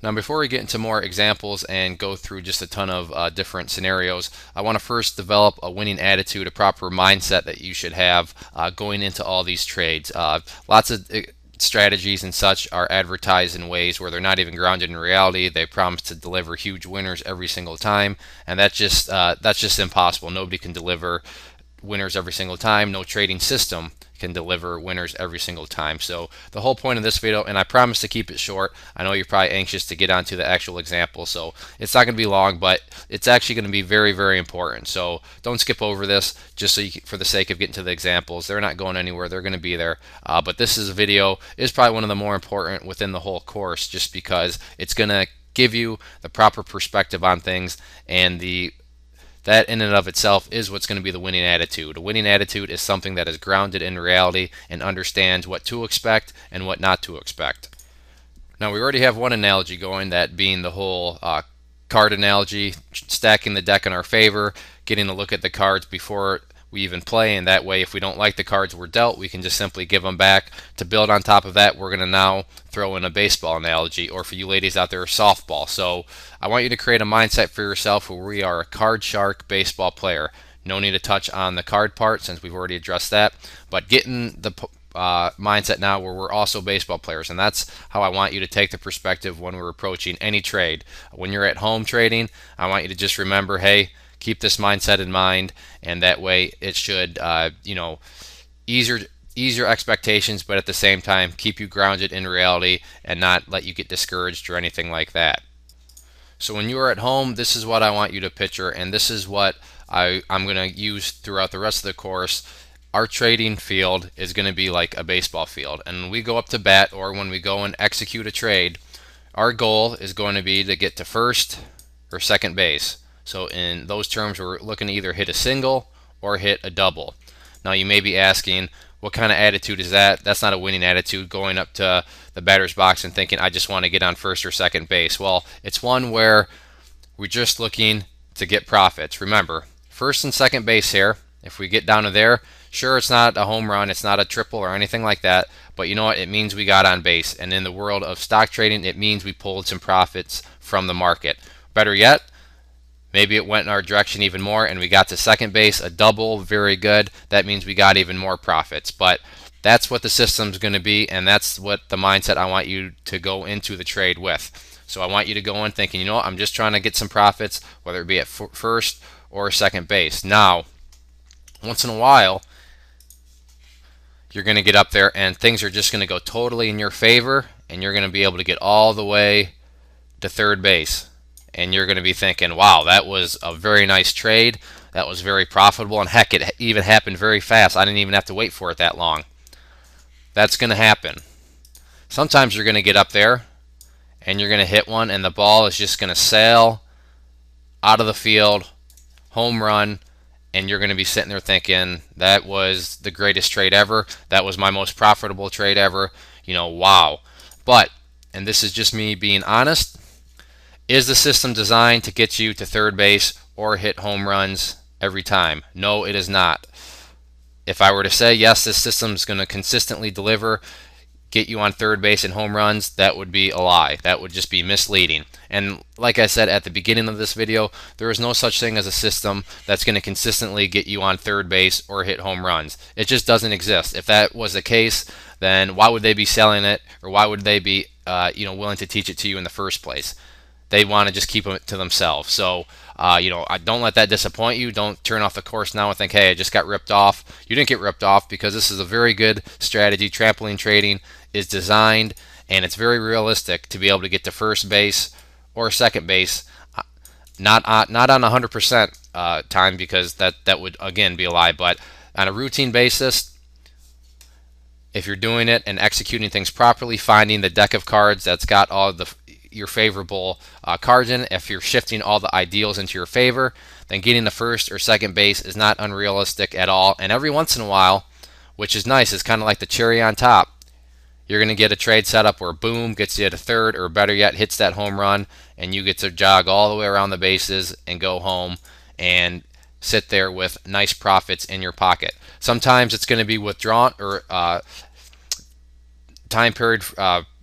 Now, before we get into more examples and go through just a ton of different scenarios, I want to first develop a winning attitude, a proper mindset that you should have going into all these trades. Lots of strategies and such are advertised in ways where they're not even grounded in reality. They promise to deliver huge winners every single time, and that's just impossible. Nobody can deliver winners every single time. No trading system can deliver winners every single time. So the whole point of this video, and I promise to keep it short, I know you're probably anxious to get onto the actual example, so it's not going to be long, but it's actually going to be very, very important. So don't skip over this just so for the sake of getting to the examples. They're not going anywhere. They're going to be there. But this video is probably one of the more important within the whole course, just because it's going to give you the proper perspective on things, and that in and of itself is what's going to be the winning attitude. A winning attitude is something that is grounded in reality and understands what to expect and what not to expect. Now, we already have one analogy going, that being the whole card analogy, stacking the deck in our favor, getting a look at the cards before we even play, and that way if we don't like the cards we're dealt, we can just simply give them back. To build on top of that, we're going to now throw in a baseball analogy, or for you ladies out there, softball. So I want you to create a mindset for yourself where we are a card shark baseball player. No need to touch on the card part since we've already addressed that, but getting the mindset now where we're also baseball players, and that's how I want you to take the perspective when we're approaching any trade. When you're at home trading, I want you to just remember, hey, keep this mindset in mind, and that way it should ease your expectations, but at the same time keep you grounded in reality and not let you get discouraged or anything like that. So when you are at home, this is what I want you to picture, and this is what I'm going to use throughout the rest of the course. Our trading field is going to be like a baseball field, and when we go up to bat or when we go and execute a trade, our goal is going to be to get to first or second base. So in those terms, we're looking to either hit a single or hit a double. Now you may be asking, what kind of attitude is that? That's not a winning attitude, going up to the batter's box and thinking, I just want to get on first or second base. Well, it's one where we're just looking to get profits. Remember, first and second base here, if we get down to there, sure, it's not a home run, it's not a triple or anything like that, but you know what? It means we got on base. And in the world of stock trading, it means we pulled some profits from the market. Better yet, maybe it went in our direction even more and we got to second base, a double, very good. That means we got even more profits. But that's what the system's going to be, and that's what the mindset I want you to go into the trade with. So I want you to go in thinking, you know what, I'm just trying to get some profits, whether it be at first or second base. Now, once in a while, you're going to get up there and things are just going to go totally in your favor, and you're going to be able to get all the way to third base. And you're going to be thinking, wow, that was a very nice trade. That was very profitable. And heck, it even happened very fast. I didn't even have to wait for it that long. That's going to happen. Sometimes you're going to get up there and you're going to hit one and the ball is just going to sail out of the field, home run, and you're going to be sitting there thinking, that was the greatest trade ever. That was my most profitable trade ever. Wow. But, and this is just me being honest, is the system designed to get you to third base or hit home runs every time? No, it is not. If I were to say, yes, this system is going to consistently deliver, get you on third base and home runs, that would be a lie. That would just be misleading. And like I said at the beginning of this video, there is no such thing as a system that's going to consistently get you on third base or hit home runs. It just doesn't exist. If that was the case, then why would they be selling it, or why would they be willing to teach it to you in the first place? They want to just keep it to themselves. So, don't let that disappoint you. Don't turn off the course now and think, hey, I just got ripped off. You didn't get ripped off, because this is a very good strategy. Trampoline trading is designed, and it's very realistic to be able to get to first base or second base, not on 100% time, because that would, again, be a lie. But on a routine basis, if you're doing it and executing things properly, finding the deck of cards that's got all your favorable cards in, if you're shifting all the ideals into your favor, then getting the first or second base is not unrealistic at all. And every once in a while, which is nice, is kind of like the cherry on top, you're going to get a trade setup where boom, gets you to third, or better yet, hits that home run, and you get to jog all the way around the bases and go home and sit there with nice profits in your pocket. Sometimes it's going to be withdrawn or time period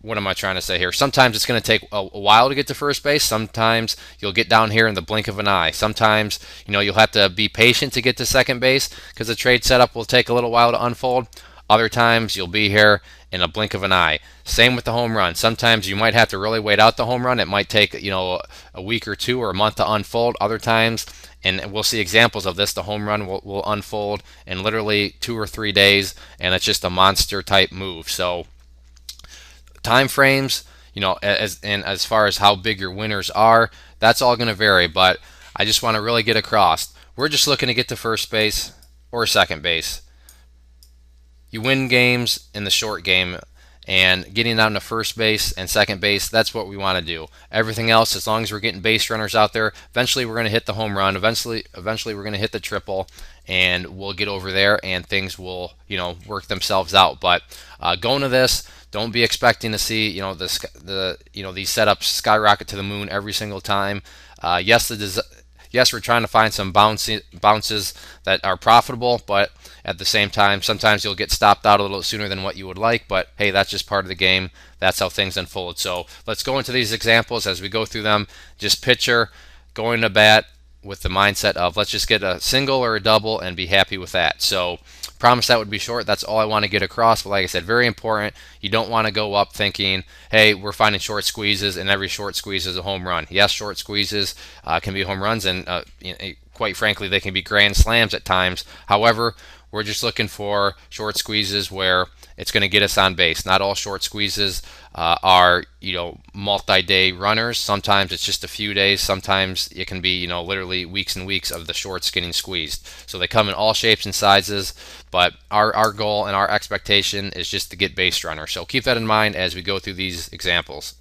what am I trying to say here? Sometimes it's going to take a while to get to first base. Sometimes you'll get down here in the blink of an eye. Sometimes, you'll have to be patient to get to second base because the trade setup will take a little while to unfold. Other times you'll be here in a blink of an eye. Same with the home run. Sometimes you might have to really wait out the home run. It might take, a week or two or a month to unfold. Other times, and we'll see examples of this, the home run will unfold in literally 2 or 3 days, and it's just a monster type move. So time frames, as far as how big your winners are, that's all going to vary. But I just want to really get across, we're just looking to get to first base or second base. You win games in the short game, and getting down to first base and second base, that's what we want to do. Everything else, as long as we're getting base runners out there, eventually we're going to hit the home run. Eventually we're going to hit the triple, and we'll get over there, and things will, work themselves out. But going to this, don't be expecting to see, these setups skyrocket to the moon every single time. Yes, we're trying to find some bounces that are profitable, but at the same time, sometimes you'll get stopped out a little sooner than what you would like, but hey, that's just part of the game. That's how things unfold. So let's go into these examples as we go through them. Just picture going to bat with the mindset of let's just get a single or a double and be happy with that. So promise that would be short. That's all I want to get across. But like I said, very important. You don't want to go up thinking, hey, we're finding short squeezes, and every short squeeze is a home run. Yes, short squeezes can be home runs, and quite frankly, they can be grand slams at times. However, we're just looking for short squeezes where it's going to get us on base. Not all short squeezes are, multi-day runners. Sometimes it's just a few days. Sometimes it can be, literally weeks and weeks of the shorts getting squeezed. So they come in all shapes and sizes, but our goal and our expectation is just to get base runners. So keep that in mind as we go through these examples.